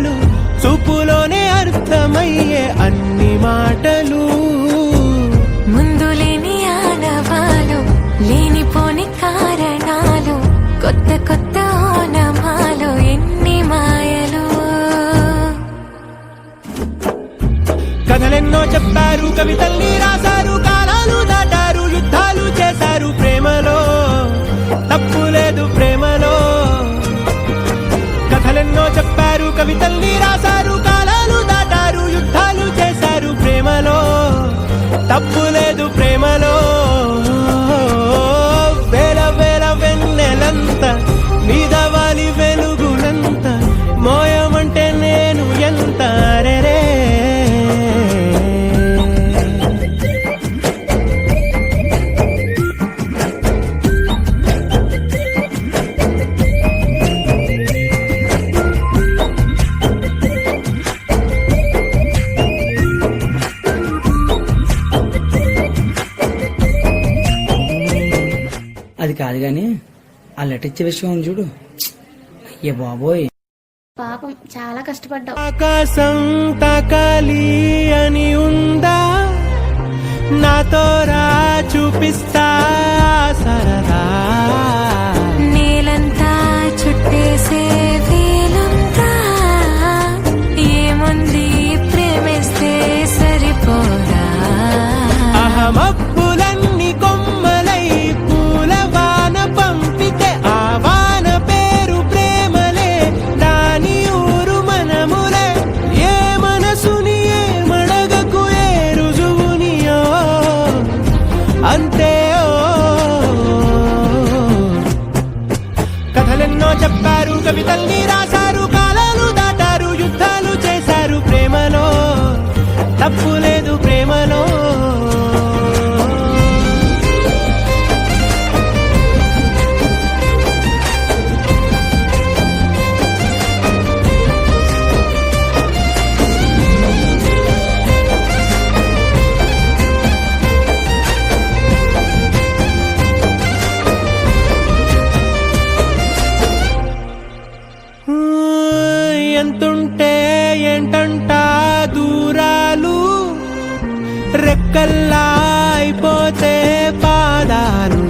మాటలు, చూపులోనే అర్థమయ్యే అన్ని మాటలు. ముందు లేని ఆనవాలు, లేనిపోని కారణాలు, కొత్త కొత్త ఓనమాలు, ఎన్ని మాయలు. కథలెన్నో చెప్పారు, కవితల్ని రాశారు, కాలాలు దాటారు, యుద్ధాలు చేశారు ప్రేమలో, తప్పు లేదు ప్రేమలో. కథలెన్నో చెప్పారు, కవితల్ని రాశారు, కాలాలు దాటారు, యుద్ధాలు చేశారు ప్రేమలో, తప్పు లేదు ప్రేమలో. వేల వేల వెన్నెలంత నీదవాలి వెలుగునంత, మోయమంటే నేను ఎంత రే. అది కాదు గాని ఆ లెటర్ ఇచ్చే విషయం చూడు. అయ్యే బాబోయ్, పాపం చాలా కష్టపడ్డావు. ఆకాశం తాకాలి అని ఉందా, నాతో రా చూపిస్తా సరదా. నేలంతా చుట్టేసే వీలుందా, ఏముంది ప్రేమిస్తే సరిపోదా. అహమబ్బులన్నీ కొమ్మలై పూల వాన పంపితే, ఆ వాన పేరు ప్రేమలే, దాని ఊరు మనములే. ఏ మనసుని ఏ మడగకు, ఏ రుజువునియో అంతే. కథలెన్నో చెప్పారు, కవితల్ని రాశారు, కాలాలు దాటారు, యుద్ధాలు చేశారు ప్రేమలో, తప్పు లేదు ప్రేమలో. ఎంతుంటే ఏంటంట దూరాలు, రెక్కల్లా అయిపోతే పాదాలు.